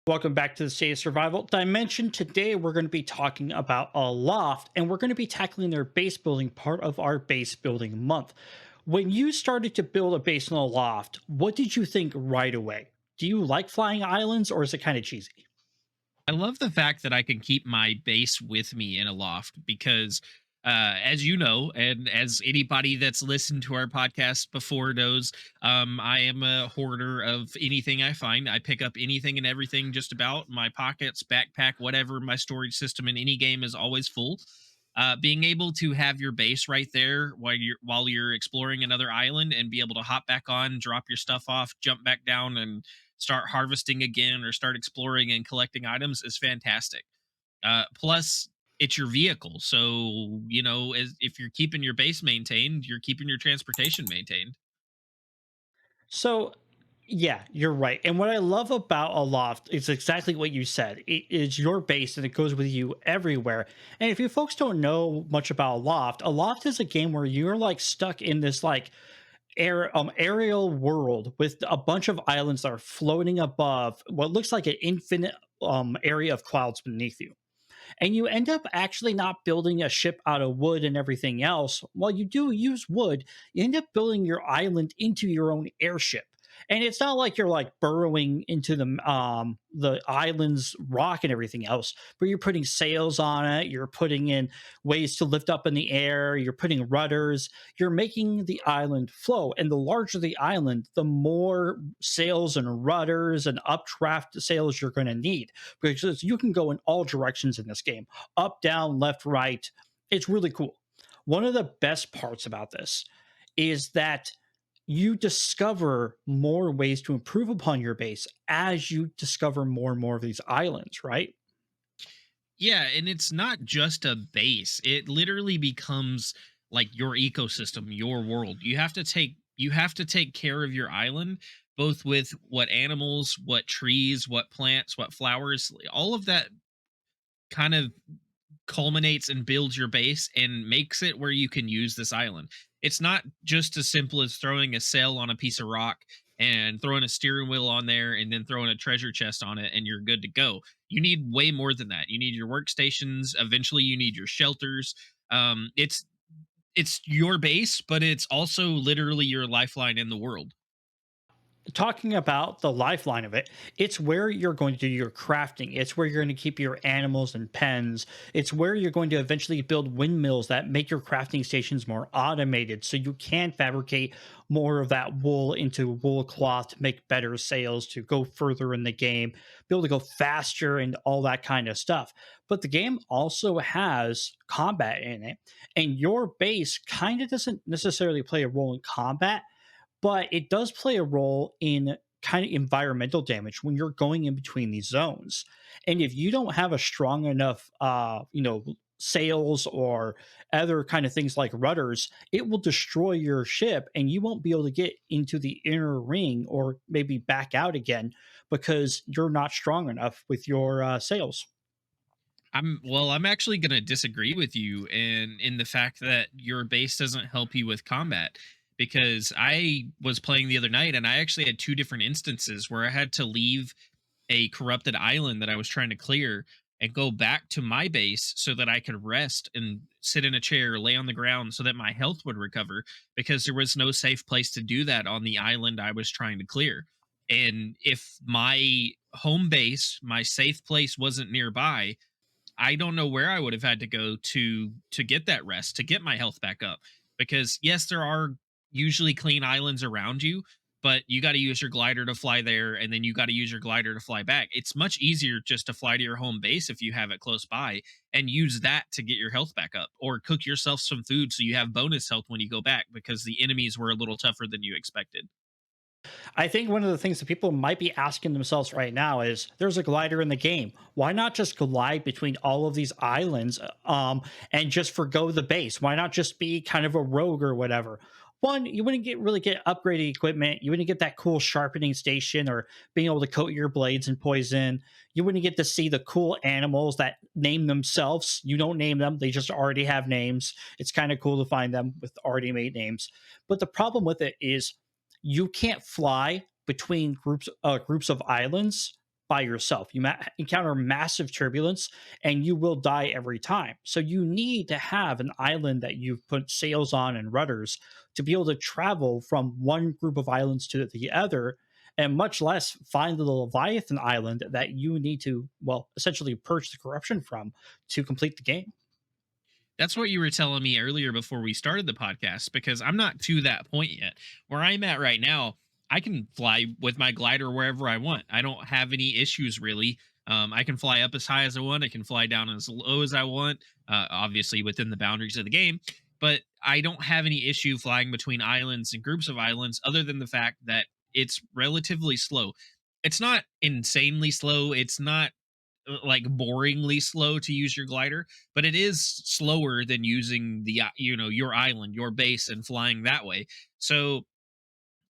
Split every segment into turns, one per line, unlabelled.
Welcome back to the State of Survival Dimension. Today, we're going to be talking about Aloft, and we're going to be tackling their base building part of our base building month. When you started to build a base in Aloft, what did you think right away? Do you like flying islands, or is it kind of cheesy?
I love the fact that I can keep my base with me in a loft because, as you know, and as anybody that's listened to our podcast before knows, I am a hoarder of anything I find. I pick up anything and everything just about my pockets, backpack, whatever. My storage system in any game is always full. Being able to have your base right there while you're exploring another island and be able to hop back on, drop your stuff off, jump back down, and start harvesting again or start exploring and collecting items is fantastic. Plus, it's your vehicle. So, if you're keeping your base maintained, you're keeping your transportation maintained.
So, yeah, you're right. And what I love about Aloft is exactly what you said. It is your base and it goes with you everywhere. And if you folks don't know much about Aloft is a game where you're like stuck in this like aerial world with a bunch of islands that are floating above what looks like an infinite area of clouds beneath you. And you end up actually not building a ship out of wood and everything else. While you do use wood, you end up building your island into your own airship. And it's not like you're like burrowing into the island's rock and everything else, but you're putting sails on it, you're putting in ways to lift up in the air, you're putting rudders, you're making the island flow. And the larger the island, the more sails and rudders and updraft sails you're going to need, because you can go in all directions in this game, up, down, left, right. It's really cool. One of the best parts about this is that you discover more ways to improve upon your base as you discover more and more of these islands, right?
Yeah, and it's not just a base. It literally becomes like your ecosystem, your world. You have to take care of your island both with what animals, what trees, what plants, what flowers, all of that kind of culminates and builds your base and makes it where you can use this island. It's not just as simple as throwing a sail on a piece of rock and throwing a steering wheel on there and then throwing a treasure chest on it and you're good to go. You need way more than that. You need your workstations. Eventually, you need your shelters. It's your base, but it's also literally your lifeline in the world.
Talking about the lifeline of it, it's where you're going to do your crafting. It's where you're going to keep your animals and pens. It's where you're going to eventually build windmills that make your crafting stations more automated so you can fabricate more of that wool into wool cloth to make better sails, to go further in the game, be able to go faster and all that kind of stuff. But the game also has combat in it, and your base kind of doesn't necessarily play a role in combat, but it does play a role in kind of environmental damage when you're going in between these zones. And if you don't have a strong enough sails or other kind of things like rudders, it will destroy your ship and you won't be able to get into the inner ring or maybe back out again because you're not strong enough with your sails.
I'm actually going to disagree with you in the fact that your base doesn't help you with combat because I was playing the other night and I actually had two different instances where I had to leave a corrupted island that I was trying to clear and go back to my base so that I could rest and sit in a chair, lay on the ground so that my health would recover because there was no safe place to do that on the island I was trying to clear. And if my home base, my safe place wasn't nearby, I don't know where I would have had to go to get that rest, to get my health back up. Because yes, there are usually clean islands around you, but you got to use your glider to fly there and then you got to use your glider to fly back. It's much easier just to fly to your home base if you have it close by and use that to get your health back up or cook yourself some food so you have bonus health when you go back because the enemies were a little tougher than you expected.
I think one of the things that people might be asking themselves right now is there's a glider in the game. Why not just glide between all of these islands and just forgo the base? Why not just be kind of a rogue or whatever? One, you wouldn't get upgraded equipment. You wouldn't get that cool sharpening station or being able to coat your blades in poison. You wouldn't get to see the cool animals that name themselves. You don't name them, they just already have names. It's kind of cool to find them with already made names. But the problem with it is you can't fly between groups of islands by yourself. You encounter massive turbulence and you will die every time. So you need to have an island that you've put sails on and rudders to be able to travel from one group of islands to the other, and much less find the Leviathan island that you need to, well, essentially purge the corruption from to complete the game.
That's what you were telling me earlier before we started the podcast, because I'm not to that point yet. Where I'm at right now, I can fly with my glider wherever I want. I don't have any issues really. I can fly up as high as I want. I can fly down as low as I want, obviously within the boundaries of the game. But I don't have any issue flying between islands and groups of islands, other than the fact that it's relatively slow. It's not insanely slow. It's not like boringly slow to use your glider, but it is slower than using the your island, your base, and flying that way. So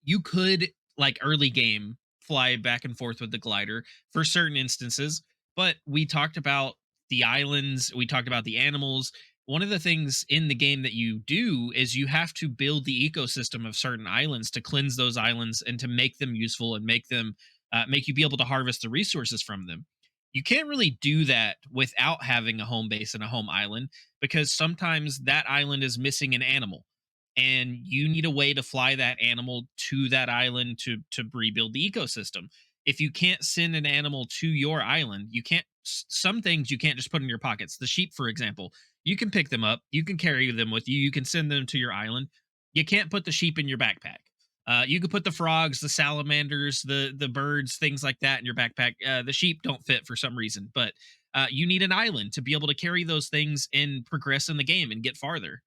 you could, like, early game, fly back and forth with the glider for certain instances. But we talked about the islands, we talked about the animals. One of the things in the game that you do is you have to build the ecosystem of certain islands to cleanse those islands and to make them useful and make you be able to harvest the resources from them. You can't really do that without having a home base and a home island, because sometimes that island is missing an animal and you need a way to fly that animal to that island to rebuild the ecosystem. If you can't send an animal to your island, you can't some things you can't just put in your pockets. The sheep, for example, you can pick them up, you can carry them with you, you can send them to your island. You can't put the sheep in your backpack. You could put the frogs, the salamanders, the birds, things like that in your backpack. The sheep don't fit for some reason, but you need an island to be able to carry those things and progress in the game and get farther.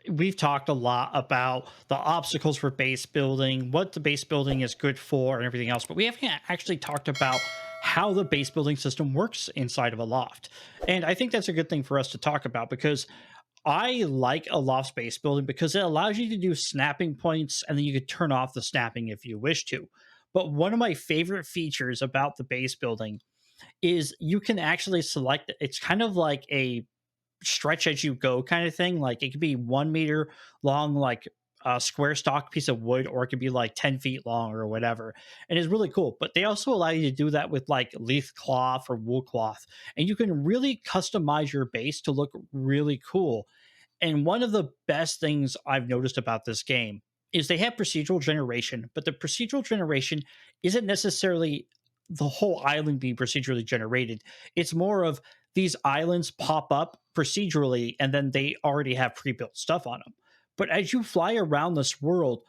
We've talked a lot about the obstacles for base building, what the base building is good for, and everything else, but we haven't actually talked about how the base building system works inside of a loft. And I think that's a good thing for us to talk about because I like a loft base building because it allows you to do snapping points and then you could turn off the snapping if you wish to. But one of my favorite features about the base building is you can actually select it's kind of like a stretch as you go kind of thing. Like it could be 1 meter long, like a square stock piece of wood, or it could be like 10 feet long or whatever. And it's really cool. But they also allow you to do that with like leaf cloth or wool cloth. And you can really customize your base to look really cool. And one of the best things I've noticed about this game is they have procedural generation, but the procedural generation isn't necessarily the whole island being procedurally generated. It's more of these islands pop up procedurally and then they already have pre-built stuff on them. But as you fly around this world,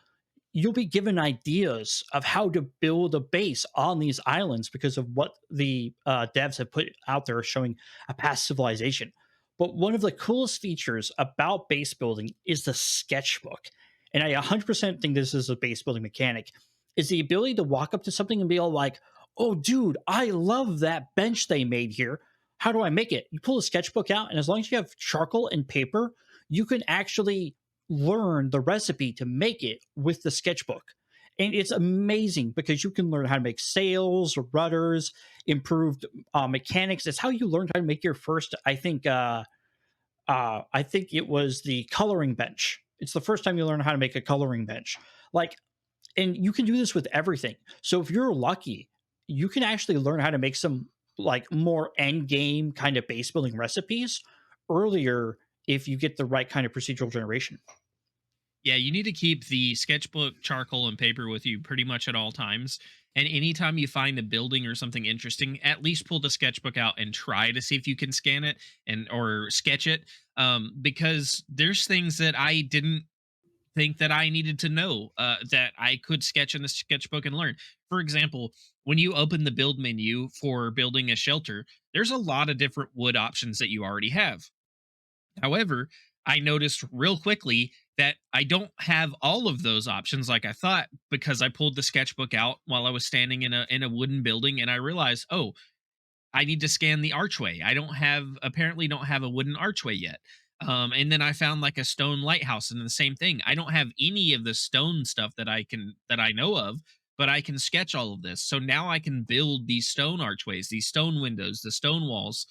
you'll be given ideas of how to build a base on these islands because of what the devs have put out there showing a past civilization. But one of the coolest features about base building is the sketchbook. And I 100% think this is a base building mechanic, is the ability to walk up to something and be all like, oh, dude, I love that bench they made here. How do I make it? You pull a sketchbook out, and as long as you have charcoal and paper, you can actually learn the recipe to make it with the sketchbook. And it's amazing because you can learn how to make sails, rudders, improved mechanics. It's how you learned how to make your first, I think it was the coloring bench. It's the first time you learn how to make a coloring bench. Like, and you can do this with everything. So if you're lucky, you can actually learn how to make some like more end game kind of base building recipes earlier if you get the right kind of procedural generation.
Yeah, you need to keep the sketchbook, charcoal, and paper with you pretty much at all times. And anytime you find a building or something interesting, at least pull the sketchbook out and try to see if you can scan it and or sketch it. Because there's things that I didn't think that I needed to know that I could sketch in the sketchbook and learn. For example, when you open the build menu for building a shelter, there's a lot of different wood options that you already have. However, I noticed real quickly that I don't have all of those options like I thought, because I pulled the sketchbook out while I was standing in a wooden building and I realized, "Oh, I need to scan the archway. I don't have a wooden archway yet." And then I found like a stone lighthouse, and the same thing. I don't have any of the stone stuff that I know of, but I can sketch all of this. So now I can build these stone archways, these stone windows, the stone walls,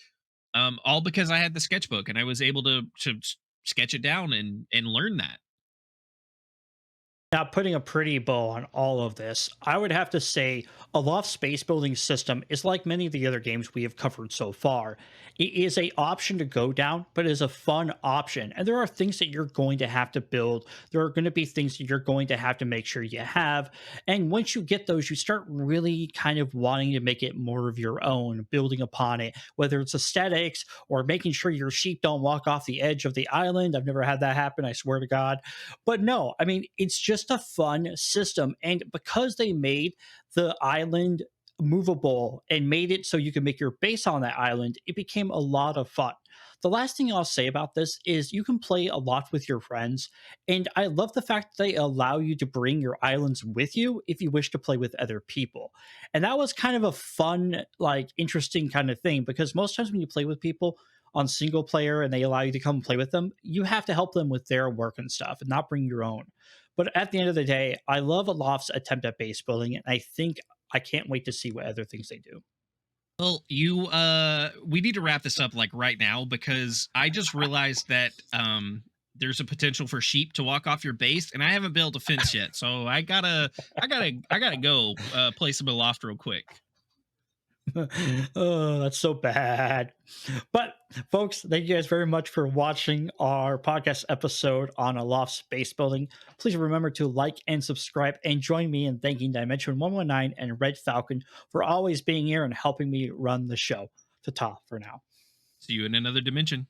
all because I had the sketchbook and I was able to sketch it down and learn that.
Now, putting a pretty bow on all of this, I would have to say a loft space building system is like many of the other games we have covered so far. It is a option to go down, but it is a fun option. And there are things that you're going to have to build. There are going to be things that you're going to have to make sure you have. And once you get those, you start really kind of wanting to make it more of your own, building upon it, whether it's aesthetics or making sure your sheep don't walk off the edge of the island. I've never had that happen, I swear to God. But no, I mean, it's just a fun system. And because they made the island movable and made it so you can make your base on that island, it became a lot of fun. The last thing I'll say about this is you can play a lot with your friends. And I love the fact that they allow you to bring your islands with you if you wish to play with other people. And that was kind of a fun, like interesting kind of thing because most times when you play with people, on single player and they allow you to come play with them, you have to help them with their work and stuff and not bring your own. But at the end of the day, I love Aloft's attempt at base building, and I think I can't wait to see what other things they do.
Well, we need to wrap this up like right now because I just realized that there's a potential for sheep to walk off your base, and I haven't built a fence yet. So I gotta go play some Aloft real quick.
Oh, that's so bad. But folks, thank you guys very much for watching our podcast episode on Aloft Space Building. Please remember to like and subscribe and join me in thanking Dimension 119 and Red Falcon for always being here and helping me run the show. Ta-ta for now.
See you in another dimension.